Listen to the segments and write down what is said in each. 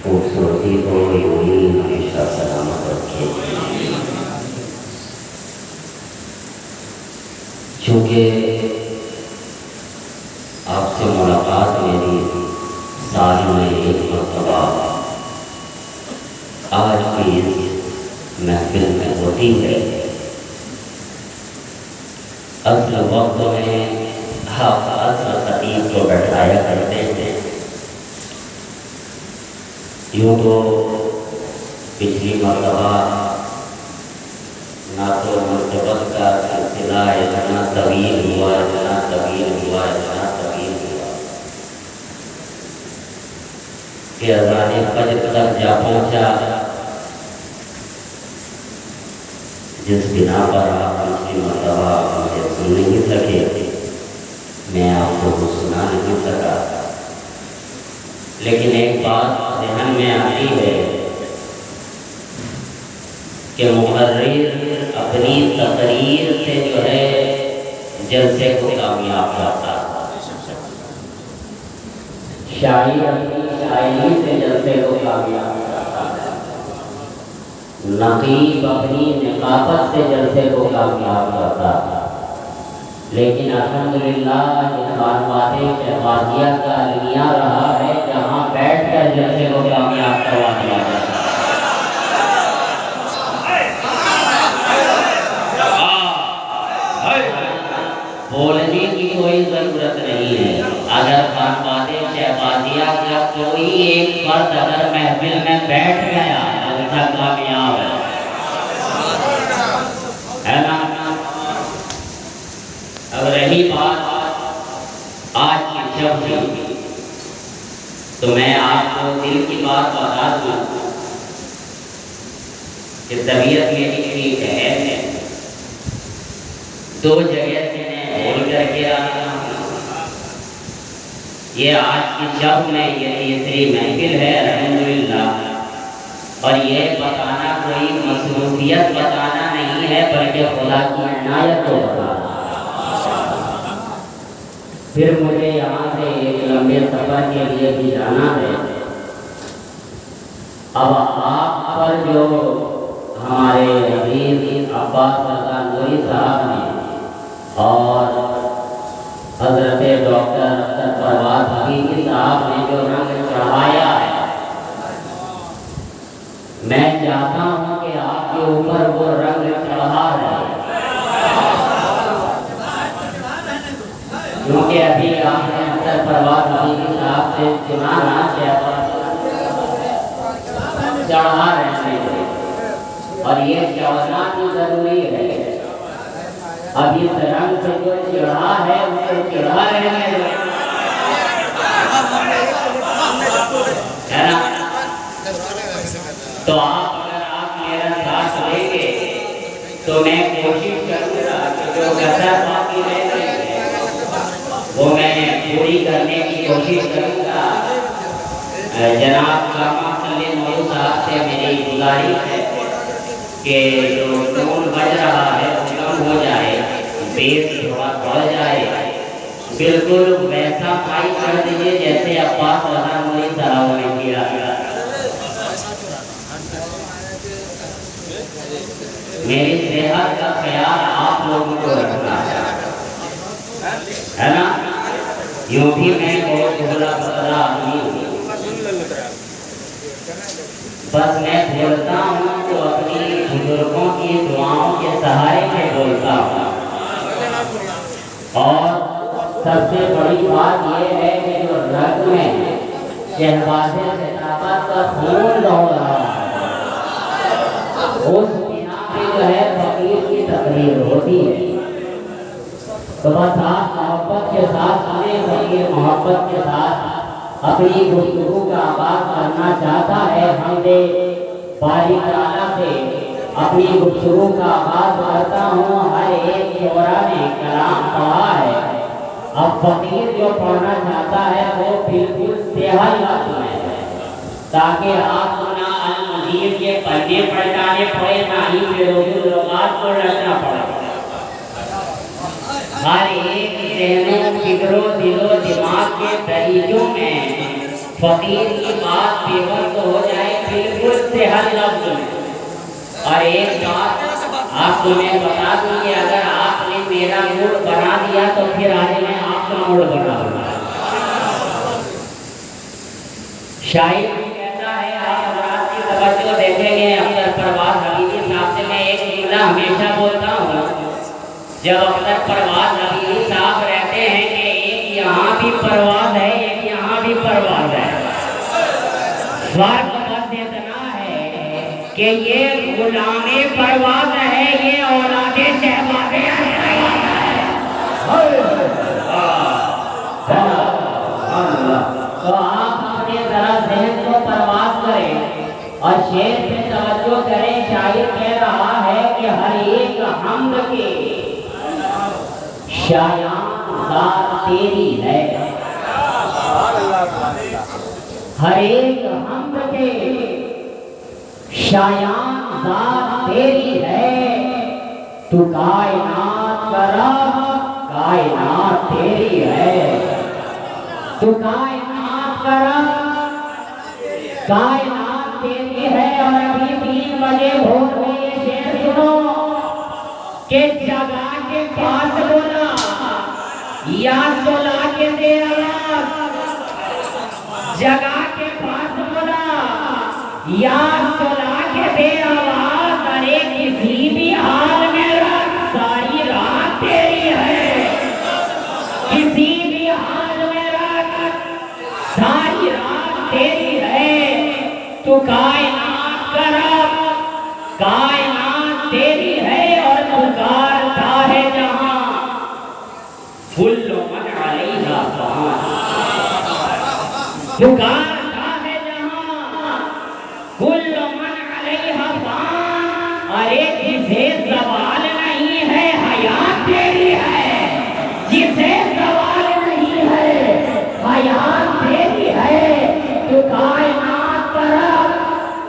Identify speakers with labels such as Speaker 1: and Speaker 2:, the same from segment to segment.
Speaker 1: خوبصورتی کو یوں ہی ہمیشہ سلامت رکھے۔ چونکہ آپ سے ملاقات میری سال میں ایک مرتبہ آج کی اس محفل میں ہوتی ہے، اصل وقت میں آپ اصل خطیب کو بیٹھایا کرتے تھے۔ یوں تو پچھلی مرتبہ نہ تو مرتبت کا سلسلہ اتنا طویل ہوا کہ اذان فجر تک جا پہنچا، جس بنا پر آپ پچھلی مرتبہ مجھے سن نہیں سکے، میں آپ کو سنا نہیں سکا۔ لیکن ایک بات ذہن میں آتی ہے کہ محرر اپنی تقریر سے جو ہے جلسے کو کامیاب کرتا، شاعر اپنی شاعری سے جلسے کو کامیاب کرتا، نقیب اپنی نقابت سے جلسے کو کامیاب کرتا۔ لیکن الحمدللہ یہ خانواد شہبازیہ کا المیہ رہا ہے جہاں بیٹھ کر جلسے کو کامیاب کروا دیا جاتا ہے۔ بولنے کی کوئی ضرورت نہیں ہے۔ اگر خانواد شہبازیہ کا کوئی ایک فرد اگر محفل میں بیٹھ گیا جلسہ کامیاب ہے نا۔ اب رہی بات آج کی شب کی، تو میں آپ کو دل کی بات بتا دوں کہ طبیعت میری ٹھیک ہے، دو جگہ سے میں بول کر کے آتا ہوں۔ یہ آج کی شب میں یہ تیسری محفل ہے الحمدللہ، اور یہ بتانا کوئی مصروفیت بتانا نہیں ہے بلکہ خدا کی عنایت کو بتانا۔ پھر مجھے یہاں سے ایک لمبے سفر کے لیے بھی جانا ہے۔ اب آپ پر جو ہمارے عزیز عباس رضا نوری صاحب نے اور حضرت ڈاکٹر اختر پروازی حقیقی صاحب نے جو رنگ چڑھایا ہے، میں چاہتا ہوں کہ آپ کے اوپر وہ رنگ چڑھا رہے ہیں، کیونکہ ابھی آپ نے اختر پروازی حقیقی صاحب سے سنانا چڑھا رہے ہیں، اور یہ چڑھنا بھی ضروری ہے۔ اب اس رنگ سے جو چڑھا ہے اس کو چڑھا رہے ہیں تو آپ میرا ساتھ دیں گے تو میں کوشش کروں گا کہ جو کثر باقی رہ گئی ہے وہ میں پوری کرنے کی کوشش کروں گا۔ جناب علامہ صلی نور صاحب سے میری گزارش ہے کہ جو ٹون بج رہا ہے وہ کم ہو جائے، بیس تھوڑا بڑھ جائے، بالکل ویسا پائی کر دیجئے جیسے عباس رضا نوری صاحب نے کیا۔ میری صحت کا خیال آپ لوگوں کو رکھنا ہے نا۔ یوں بھی میں بہت بھولا بھلا آدمی ہوں، بس میں بولتا ہوں تو اپنی بزرگوں کی دعاؤں کے سہارے سے بولتا ہوں۔ اور سب سے بڑی بات یہ ہے کہ جو رگ میں شہباز خطابت کا خون دوڑ رہا ہے اس بنا پہ جو ہے فقیر کی تقریر ہوتی ہے، تو بس آپ محبت کے ساتھ سنیں۔ فقیر محبت کے ساتھ اپنی گفتگو کا آغاز کرنا چاہتا ہے۔ حمد باری تعالیٰ سے اپنی گفتگو کا آغاز کرتا ہوں۔ ہر ایک شعرا نے کلام پڑھا ہے، اب فقیر جو پڑھنا چاہتا ہے وہ بالکل تہائی لفظ میں ہے، تاکہ آپ کو نہ المزید کے پڑھنے پڑھانے پڑے، نہ ہی فیروز لغات کو رکھنا پڑے۔ ہر ایک ذہنوں، فکروں، دل و دماغ کے دریچوں میں فقیر کی بات بے وقت ہو جائے بالکل سے ہر لفظ میں. اور ایک بات آپ کو میں بتا دوں کہ اگر آپ نے میرا موڈ بنا دیا تو پھر آج میں آپ کا موڈ بنا دوں. شاعر کہتا ہے آپ حضرات کی توجہ دیکھیں گے اختر پروازؔ حبیبی صاحب سے میں ایک جملہ ہمیشہ بولتا ہوں. جب اختر پروازؔ حبیبی صاحب رہتے ہیں کہ ایک یہاں بھی پرواز ہے ایک یہاں بھی پرواز ہے. فرق بس اتنا ہے کہ یہ غلام پرواز ہے یہ اولاد شہباز ہے. تو آپ اپنے ذرا ذہن کو پرواز کریں اور شعر پہ توجہ کریں. شاعر کہہ رہا ہے کہ ہر ایک حمد کے شایان ذات تیری ہے. ہر ایک حمد کے شایان ذات تیری ہے. تو کائنات کا رب کائنات تیری ہے. تو کائنات کا رب کائنات تیری ہے. اور ابھی 3 بجے بھور میں یہ شعر سنو کہ جگہ کے پاس بولا یا سلا کے دے آواز. جگہ کے پاس بولا یا سلا کے دے آواز. ارے کسی بھی حال میں رکھ ساری رات تیری ہے. کسی بھی حال میں رکھ ساری رات تیری ہے. تو کائنات کا رب کائنات تیری ہے. اور پکارتا ہے جہاں کل من علیہا فان. پکارتا ہے جہاں کل من علیہا فان. ارے جسے زوال نہیں ہے حیات تیری ہے. جسے زوال نہیں ہے حیات تیری ہے. تو کائنات کا رب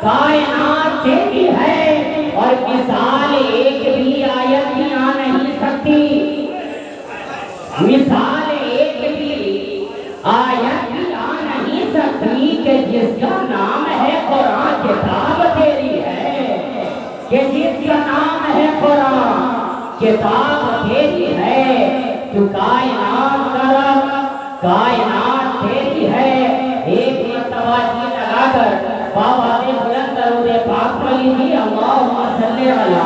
Speaker 1: کائنات تیری ہے. اور مثال ایک بھی آیت بھی آ نہیں سکتی. مثال ایک بھی آیت بھی آ نہیں سکتی کہ جس کا نام ہے قرآن کتاب تیری ہے. کہ جس کا نام ہے قرآن کتاب تیری ہے. تو کائنات کا رب کائنات تیری ہے. ایک مرتبہ جی لگا کر بابا نے بلند درود پاک پڑھی تھی. اللہم صلی علی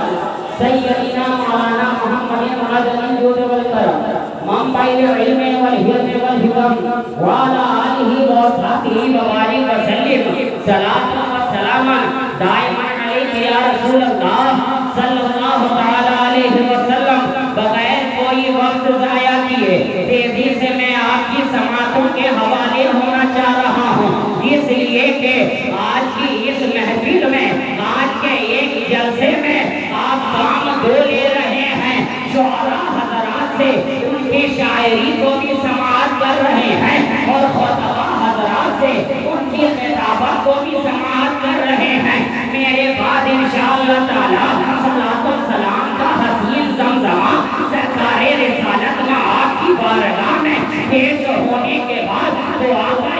Speaker 1: سیدنا مولانا محمد معدن الجود والکرم منبع العلم والحلم والحکم وعلی آلہ وصحبہ وبارک وسلم صلاۃ و سلاما دائما علیک یا رسول اللہ صلی اللہ تعالی علیہ وسلم. بغیر کوئی وقت ضائع کیے تیزی سے میں آپ کی سماعتوں کے حوالے ہونا چاہ رہا ہوں. اس لیے کہ آج کی اس محفل میں آج کے ایک جلسے میں آپ کام دو لے رہے ہیں. شعراء حضرات سے ان کی شاعری کو بھی سماعت کر رہے ہیں اور خطبہ حضرات سے ان کی خطابت کو بھی سماعت کر رہے ہیں. میرے بعد انشاءاللہ تعالی صلاۃ و سلام کا حسین زمزمہ سرکار رسالت میں آپ کی بارگاہ میں پیش ہونے کے بعد دعا کا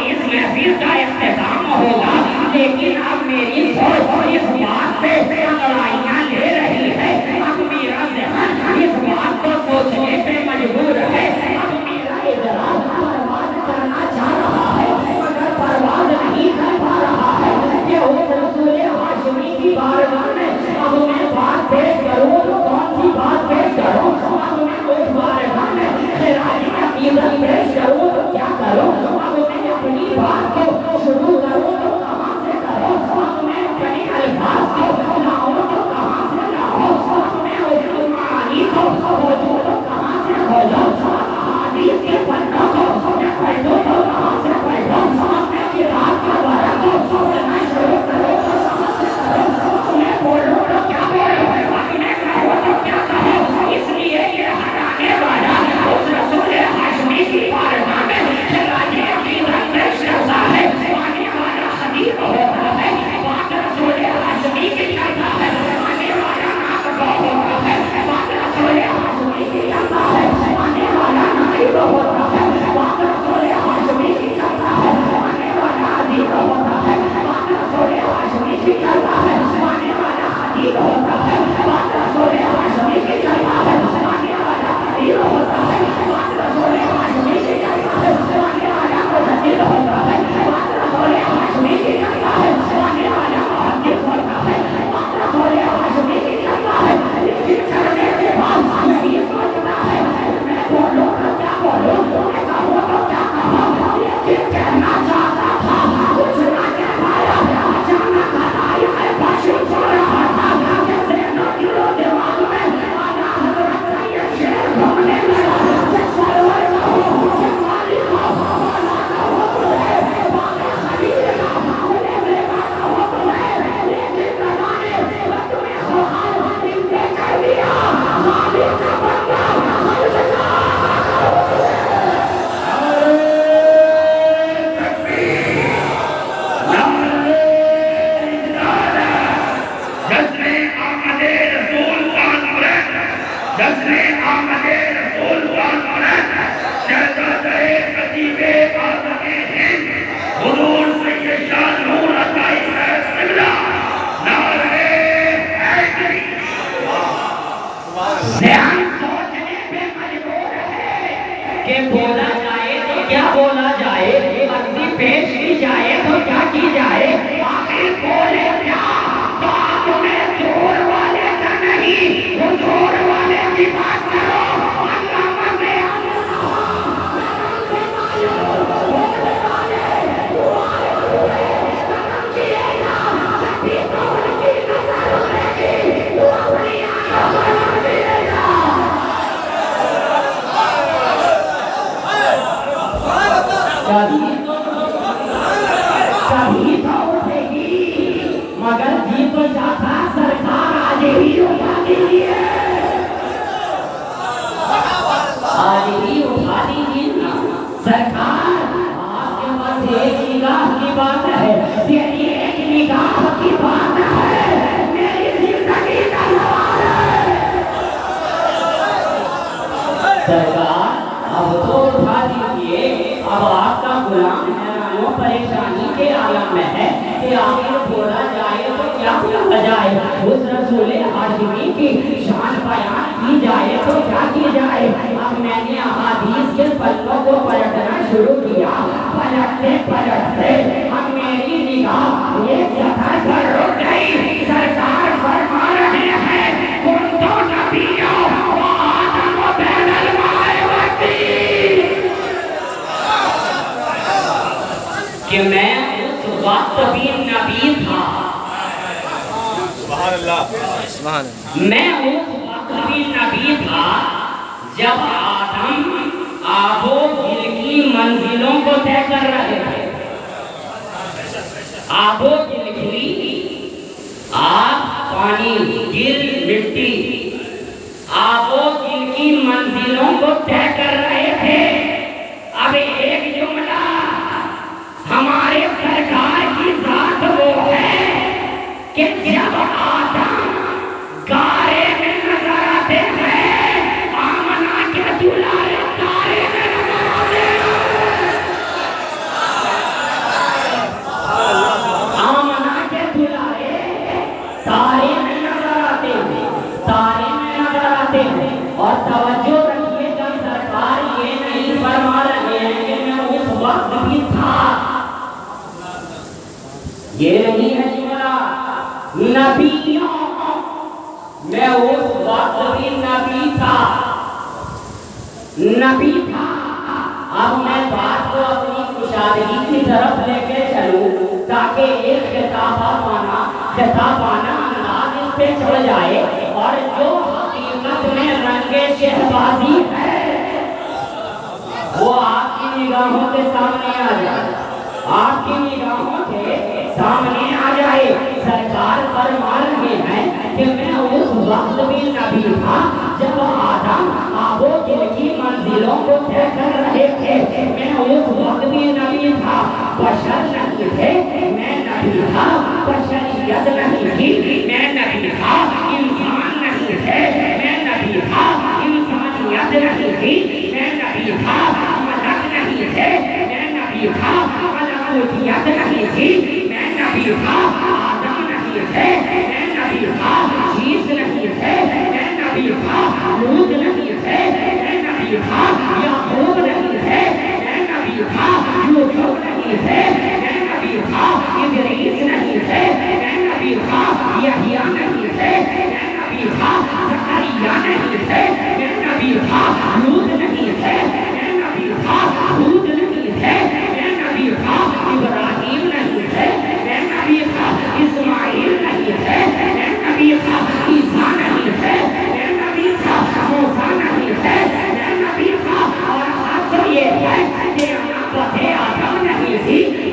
Speaker 1: تو چاہتا سرکار آج ہی اٹھا دیجیے، آج ہی اٹھا دیجیے نا سرکار۔ آپ کے پاس ایک نگاہ کی بات ہے، تیری ایک نگاہ کی بات ہے، میری زندگی کا سوال ہے سرکار۔ اب تو اٹھا دیجیے، اب آپ کا غلام حیرانوں پریشانی کے عالم میں ہے کہ آخر بولا جائے تو کیا کیا جائے، اس رسول ہاشمی کی شان بیان کی جائے تو کیا کی جائے۔ اب میں نے احادیث کے پلوں کو پلٹنا شروع کیا، پلٹتے پلٹتے اب میری نگاہ ایک سطح پر رک گئی۔ سرکار فرما رہے ہیں کنتو نبیّا و آدم بین الماء والطین، کہ میں اس وقت بھی نبی تھا،
Speaker 2: سبحان اللہ،
Speaker 1: میں اس وقت بھی نبی تھا جب آدم آب و گل کی منزلوں کو طے کر رہے تھے۔ آب و گل کی، آب پانی، گل مٹی، آب و گل کی منزلوں کو طے کر رہے تھے۔ اب ایک جملہ ہمارے سرکار کی ذات وہ ہے کہ جب آدم گارے میں نظر آتے ہیں، آمنہ کے دلارے تارے میں نظر آتے ہیں، آمنہ کے دلارے تارے میں نظر آتے ہیں، تارے میں نظر آتے ہیں۔ اور توجہ رکھیے جب سرکار یہ نہیں فرما رہے ہیں کہ میں اس وقت بھی تھا، یہ نہیں ہے جملہ نبیوں، میں اس وقت بھی نبی تھا، نبی تھا۔ اب میں بات کو اپنی کشادگی کی طرف لے کے چلوں تاکہ ایک خطابانہ انداز اس پہ چڑھ جائے، اور جو حقیقت میں رنگ شہبازی ہے وہ آپ کی نگاہوں کے سامنے آ جائے، آپ کی نگاہوں کے سامنے آ جائے۔ سرکار فرما رہے ہیں کہ میں اس وقت بھی نبی تھا جب آدم آب و گل کی منزلوں کو طے کر رہے تھے، میں اس وقت بھی نبی تھا۔ بشر نہیں تھے، میں نبی تھا، بشریت نہیں تھی، میں نبی تھا، انسان نہیں تھے، میں نبی تھا، انسانیت نہیں تھی، میں نبی تھا، ملک نہیں تھے، میں نبی تھا، ملکوتیت نہیں تھی، میں نبی تھا، آدم نہیں تھے، میں نبی تھا، شیش نہیں تھے، میں نبی تھا، لوط نہیں تھے، میں نبی تھا، یعقوب نہیں تھے، میں نبی تھا، یوسف نہیں تھے، میں نبی تھا، ادریس نہیں تھے، میں نبی تھا، یحییٰ نہیں تھے، میں نبی تھا، زکریا نہیں تھے، میں نبی تھا، لوط نہیں تھے، میں نبی تھا، ہود نہیں تھے، میں نبی تھا، ابراہیم نہیں تھے، میں نبی تھا، اسماعیل نہیں تھے، میں نبی تھا، عیسیٰ نہیں تھے، میں نبی تھا، موسیٰ نہیں تھے، میں نبی تھا۔ اور خاص تو یہ ہے کہ بتے آدم نہیں تھی،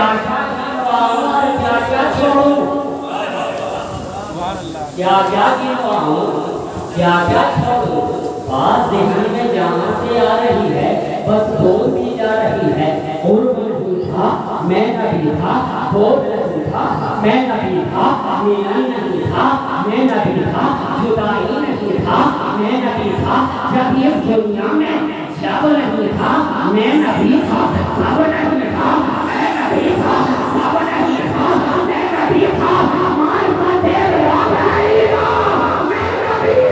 Speaker 1: کیا کیا گنواؤں اور کیا کیا چھوڑوں کیا کیا گنواؤں کیا کیا چھوڑوں بات ذہن میں جہاں سے آ رہی ہے بس بولتی جا رہی ہے عرب نہیں تھا میں نبی تھا بول نہیں تھا میں نبی تھا میرا نہیں تھا میں نبی تھا جدائی نہیں تھا میں نبی تھا جب اس دنیا میں جب نہیں تھا میں نبی تھا اب نہیں تھا میں نبی تھا اب نہیں تھا میں نبی تھا مار کا دیر اب نہیں تھا میں نبی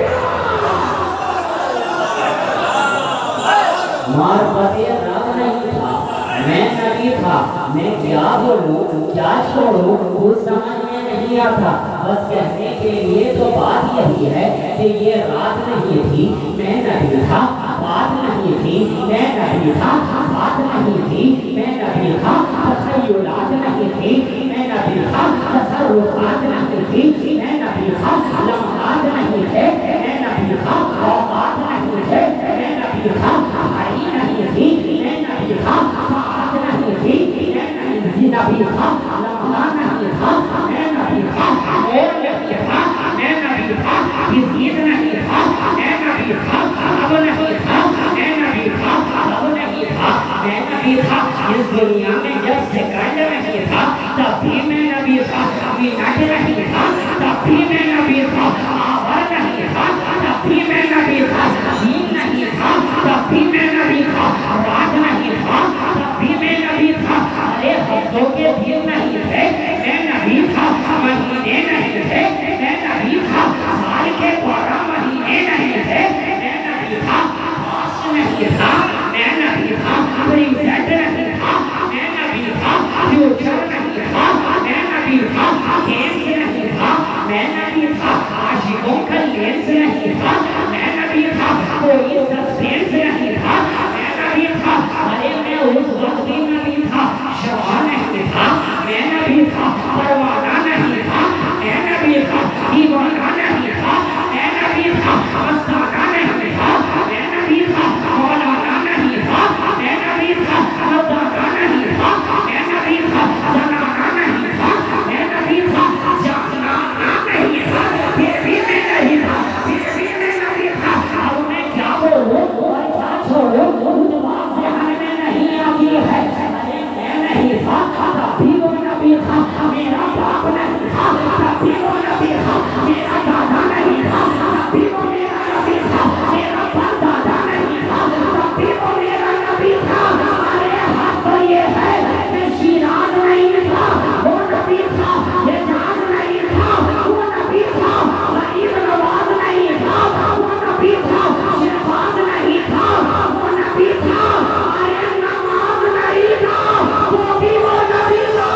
Speaker 1: مار پتے رب نہیں تھا میں نبی تھا میں کیا بولوں کیا چھوڑوں کچھ سمجھ میں نہیں آتا بس کہنے کے لیے تو بات یہی ہے کہ یہ رات نہیں تھی میں نبی تھا بات نہیں تھی میں نبی تھا بات نہیں تھی میں نبی تھا تخیلات نہیں تھی میں نبی تھا تصرفات نہیں تھی میں نبی تھا لمحات نہیں تھے میں نبی تھا اوقات نہیں تھے میں نبی تھا نہیں تھی میں نبی تھا ساعت نہیں تھی میں نبی تھا لمحہ نہیں تھا میں نبی تھا اور نہیں تھا میں نبی تھا عزیز نہیں تھا میں نبی تھا اب نہیں تھا میں نبی تھا اب نہیں تھا میں نبی تھا اس دنیا میں جب سیکنڈ نہیں تھا تب بھی میں نبی تھا منٹ نہیں تھا تب بھی میں نبی تھا آور نہیں تھا تب بھی میں نبی تھا دین نہیں تھا تب بھی میں نبی تھا رات نہیں تھا تب بھی میں نبی تھا ارے ہفتوں کے دن نہیں تھے میں نبی تھا مہینے نہیں تھے میں نبی تھا سال کے 12 مہینے نہیں تھے میں نبی تھا پاس نہیں تھا میں نبی تھا پریزنٹ نہیں تھا میں نبی تھا فیوچر نہیں تھا میں نبی تھا گیمز نہیں تھا میں نبی تھا عاشقوں کا لینس نہیں تھا میں نبی تھا کوئی سسپینس نہیں تھا میں نبی تھا ارے میں اس وقت بھی نبی تھا شوا نہیں تھا میں نبی تھا پروانہ نہیں تھا میں نبی تھا دیوانہ نہیں تھا میں نبی تھا مستانہ نہیں تھا میں نبی تھا مولانا نہیں تھا میں نبی تھا مدانہ نہیں تھا میں نبی تھا زنانہ نہیں تھا میں نبی تھا جانانہ نہیں تھا پھر بھی میں نہیں تھا پھر بھی میں نبی تھا اب میں کیا بولوں اور کیا چھوڑوں جواب ذہن میں نہیں آتی ہے ارے میں نہیں تھا تب بھی وہ نبی تھا میرا باپ نہیں تھا تب بھی وہ نبی تھا میرا دادا نہیں تھا تب بھی وہ میرا نبی تھا میرا پردادا نہیں تھا تب بھی وہ میرا نبی تھا ارے حق تو یہ ہے کہ شیراز نہیں تھا وہ نبی تھا یہ جان نہیں تھا وہ نبی تھا غریب نواز نہیں تھا وہ نبی تھا شہباز نہیں تھا وہ نبی تھا ارے نماز نہیں تھا تو بھی وہ نبی تھا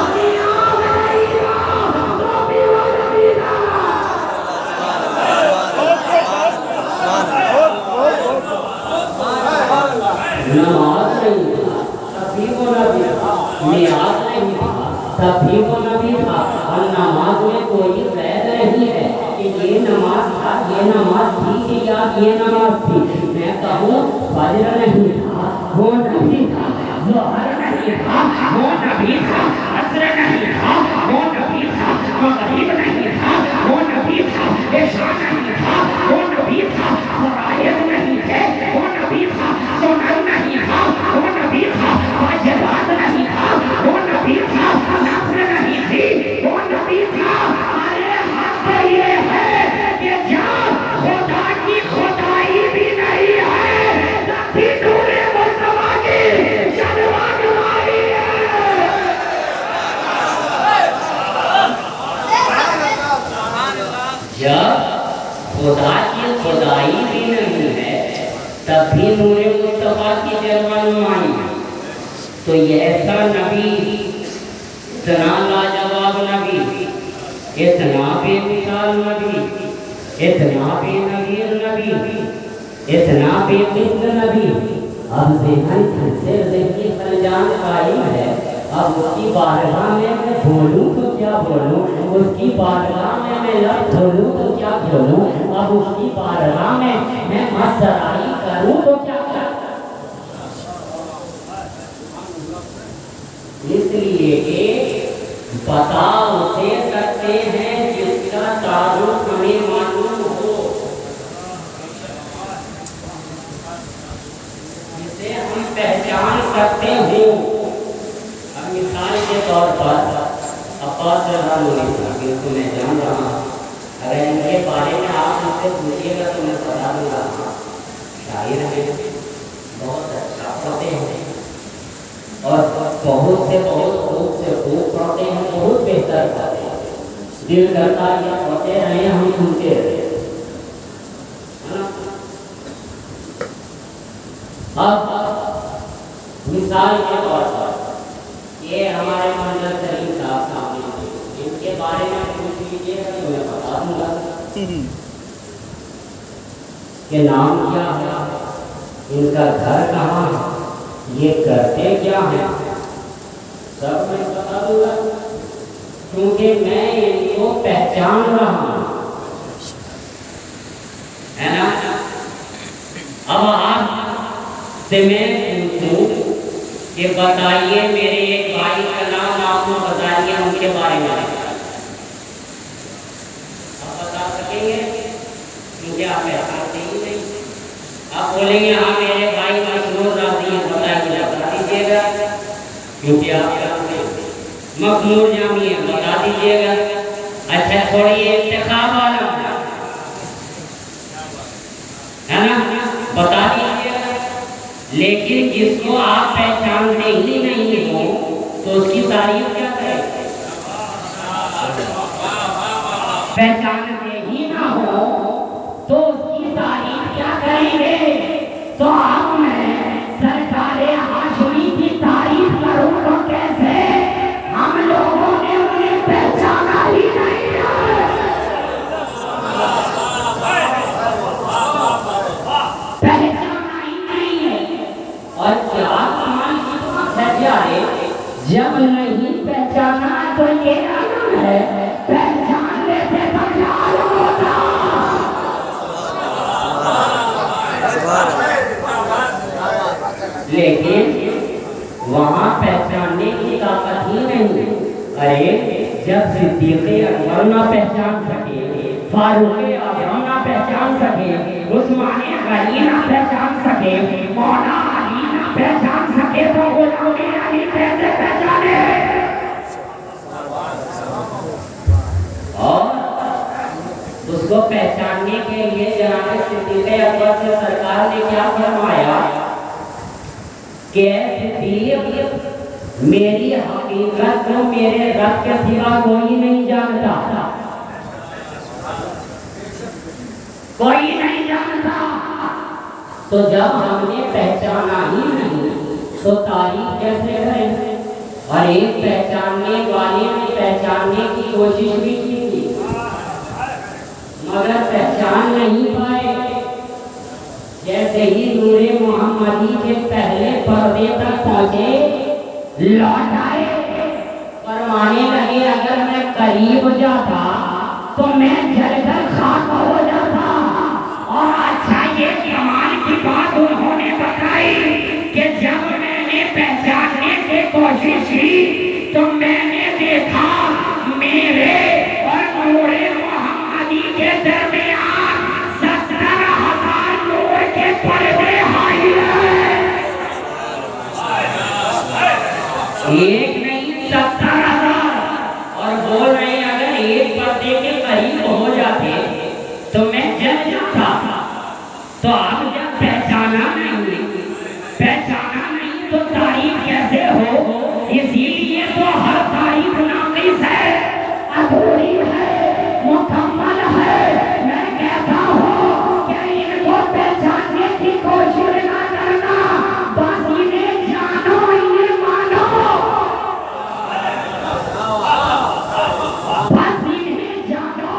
Speaker 1: نیاز نہیں تھا تو بھی وہ نبی تھا نماز نہیں تھا تب بھی وہ نبی تھا نیاز نہیں تھا تب بھی وہ نبی تھا اور نماز میں کوئی قید نہیں ہے کہ یہ نماز تھا یہ نماز تھی کہ یا یہ نماز تھی میں کہوں فجر نہیں تھا وہ نبی تھا ظہر نہیں تھا وہ نبی تھا عصر نہیں تھا وہ نبی تھا مغرب نہیں تھا وہ نبی تھا عشاء نہیں تھا وہ نبی تھا فرائض نہیں تھے وہ نبی تھا سنن نہیں تھا وہ نبی تھا واجبات نہیں تھا وہ نبی تھا نفل نہیں تھی وہ نبی تھا ارے حق یہ ہے کہ جب خدا کی خدائی بھی نہیں ہے تب بھی نور مصطفیٰ کی جلوہ گاہی ہے جب خدا کی خدائی بھی نہیں ہے تب بھی نور مصطفیٰ کی جلوہ نمائی تو یہ ایسا نبی اتنا لاجواب نبی اتنا بے مثال نبی اتنا بے نظیر نبی اتنا بے مثل نبی اب ذہن سے ذہنی سنجان قائم ہے اب اس کی بارگاہ میں بولوں تو کیا بولوں اس کی بارگاہ میں لفظ بولوں تو کیا بولوں اب اس کی بارگاہ میں مسرائی کروں تو کیا کروں اس لیے کہ بتا اسے سکتے ہیں جس کا تعارف ہمیں معلوم ہو، جسے ہم پہچان سکتے ہوں۔ اب مثال کے طور پر عباس رضی اللہ عنہ کو میں جان رہا ہوں، اگر ان کے بارے میں آپ مجھ سے پوچھیے گا تو میں بتا دوں گا شاعر ہیں، بہت اچھا پڑھتے ہیں اور بہت سے بہت خوب سے خوب پڑھتے ہیں، بہت بہتر پڑھتے ہیں، دل کرتا ہے پڑھتے رہے ہم سنتے رہے۔ اب مثال کے طور پر یہ ہمارے منظر سلیم صاحب سامنے، ان کے بارے میں پوچھ لیجیے گا تو میں بتا دوں گا کہ نام کیا ہے، ان کا گھر کہاں ہے، یہ کرتے کیا ہیں، سب میں بتا دوں گا، کیونکہ میں ان کو پہچان رہا ہوں، ہے نا۔ اب آپ سے میں پوچھوں کہ بتائیے میرے ایک بھائی کا نام آپ نے بتائیے، ان کے بارے میں آپ بتا سکیں گے؟ کیونکہ آپ پہچانتے ہی نہیں۔ آپ بولیں گے ہاں میرے بھائی مشہور راضی ہیں، بتائیے، بتا دیجیے گا، کیونکہ آپ جانتے ہیں۔ مخمور جامی ہے، بتا دیجیے گا۔ اچھا چھوڑیے انتخاب والا ہے نا، بتا دیجیے گا۔ لیکن جس کو آپ پہچانتے ہی نہیں ہو تو اس کی تعریف کیا کریں؟ پہچانتے ہی نہ ہو تو اس کی تعریف کیا کریں گے؟ تو اب میں سرکار ہاشمی کی تعریف کروں تو کیسے؟ ہم لوگوں نے انہیں پہچانا ہی نہیں ہے، پہچانا ہی نہیں ہے۔ اور کیا کمال کی بات ہے پیارے، جب نہیں پہچانا تو یہ عالم ہے، پہچان لیتے تو کیا عالم ہوتا۔ لیکن وہاں پہچاننے کی طاقت ہی نہیں۔ ارے جب صدیق اکبر نہ پہچان سکے، فاروق اعظم نہ پہچان سکے، عثمان غنی نہ پہچان سکے، مولا علی نہ پہچان سکے تو غلام علی کیسے پہچانے؟ اور اس کو پہچاننے کے لیے جناب صدیق اکبر سے سرکار نے کیا فرمایا کہ صدیق میری حقیقت کو میرے رب کے سوا کوئی نہیں جانتا، کوئی نہیں جانتا۔ تو جب ہم نے پہچانا ہی نہیں تو تعریف کیسے کریں؟ اور ایک پہچاننے والے نے پہچاننے کی کوشش بھی کی تھی مگر پہچان نہیں پائے۔ جیسے ہی نور محمدی کے پہلے پردے تک پہنچے، لوٹ آئے، فرمانے لگے اگر میں قریب جاتا تو میں جل کر خاک ہو جاتا۔ اور اچھا یہ کمال کی بات انہوں نے بتائی کہ جب میں نے پہچاننے کی کوشش کی تو میں نے دیکھا میرے اور نور محمدی کے درمیان 70,000 نور کے پردے حائل ہیں، ایک نہیں 70,000۔ اور بول رہے ہیں اگر ایک پردے کے قریب ہو جاتے تو میں جل جاتا۔ تو اب جب پہچانا نہیں تو تعریف کیسے ہو؟ اسی لیے تو ہر تعریف ناقص ہے، ادھوری ہے، مکمل ہے۔ میں کہتا ہوں کہ ان کو پہچاننے کی کوشش نہ کرنا، بس انہیں جانو، انہیں مانو، بس انہیں جانو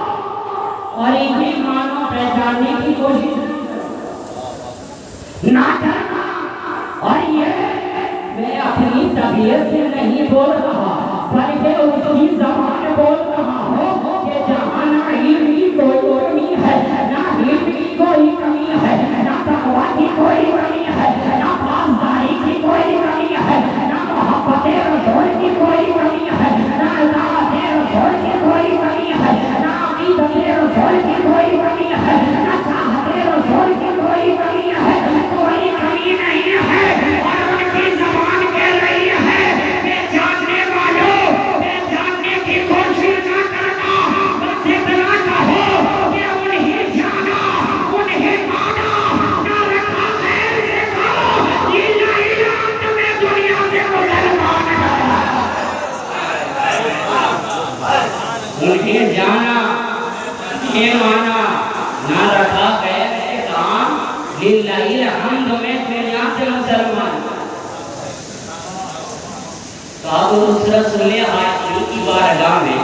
Speaker 1: اور انہیں مانو، پہچاننے کی کوشش نہ کرنا۔ اور یہ میں اپنی طبیعت سے نہیں بول رہا بلکہ اس کی زبان بول رہا ہوں کہ جہاں نہ علم کی کوئی کمی ہے، نہ علم کی کوئی کمی ہے، نہ تقویٰ کی کوئی کمی ہے، نہ پاسداری کی کوئی کمی ہے، نہ محبت رسول کی کوئی یہ جانا یہ مانا نہ رکھا غیر کے کام للہ الحمد میں دنیا سے مسلمان کعب نصرت صلی حاجی کی بارگاہ میں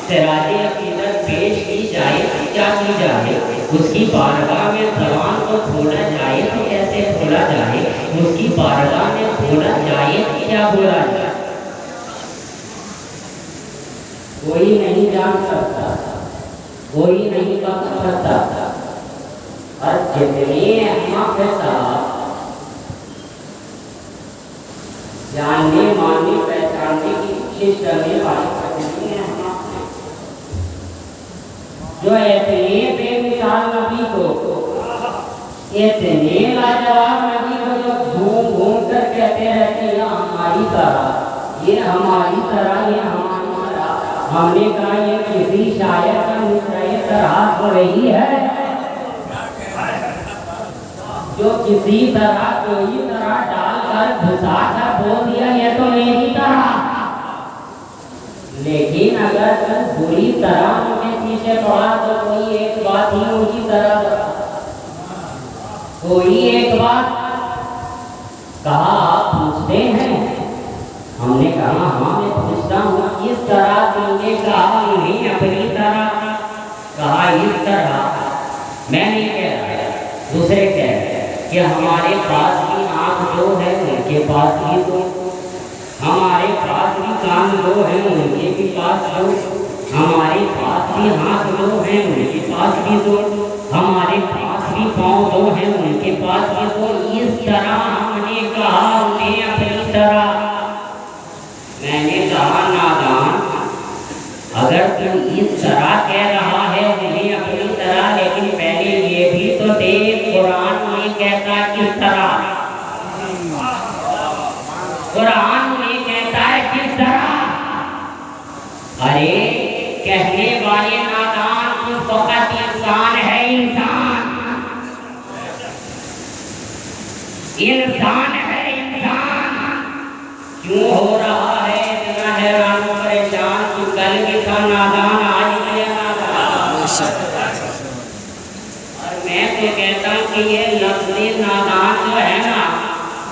Speaker 1: سراج عقیدت پیش کی جائے کیا کی جائے اس کی بارگاہ میں زبان کو کھولا جائے تو کیسے کھولا جائے اس کی بارگاہ میں کھولا جائے کیا بولا جائے کوئی نہیں جان سکتا کوئی نہیں بات کرتا اور جتنے احمق صاحب جاننے ماننے پہچاننے کی کوشش کرنے والے جو اتنے بے مثال نبی کو اتنے لاجواب نبی کو جو گھوم گھوم کر کہتے رہتے ہیں یہ ہماری طرح یہ ہماری طرح یہ ہماری طرح ہم نے کہا یہ کسی شاعر کا مصرعِ طرح ہو رہی ہے جو کسی طرح کوئی طرح ڈال کر گھسا کر بول دیا یہ تو میری طرح لیکن اگر بری طرح مجھے پیچھے پڑا تو کوئی ایک بات ہی اسی طرح کوئی ایک بات کہا آپ پوچھتے ہیں ہم نے کہا ہاں میں پوچھتا ہوں اس طرح تم نے کہا نہیں اپنی طرح کہا اس طرح میں نہیں کہہ رہا دوسرے کہہ رہے کہ ہمارے پاس بھی آنکھ دو ہے ان کے پاس بھی دو ہمارے پاس بھی کان دو ہیں ان کے بھی پاس دو ہمارے پاس بھی ہاتھ دو ہیں ان کے پاس بھی دو ہمارے پاس بھی پاؤں دو ہیں ان کے پاس بھی دو اس طرح ہم نے کہا انہیں اپنی طرح میں نے کہا نادان اگر تم اس طرح کہہ رہا ہے انہیں اپنی طرح لیکن پہلے یہ بھی تو دیکھ قرآن میں کہتا ہے کس طرح قرآن میں کہتا ہے کس طرح ارے کہنے والے نادان تو فقط انسان ہے انسان انسان ہے انسان کیوں ہو رہا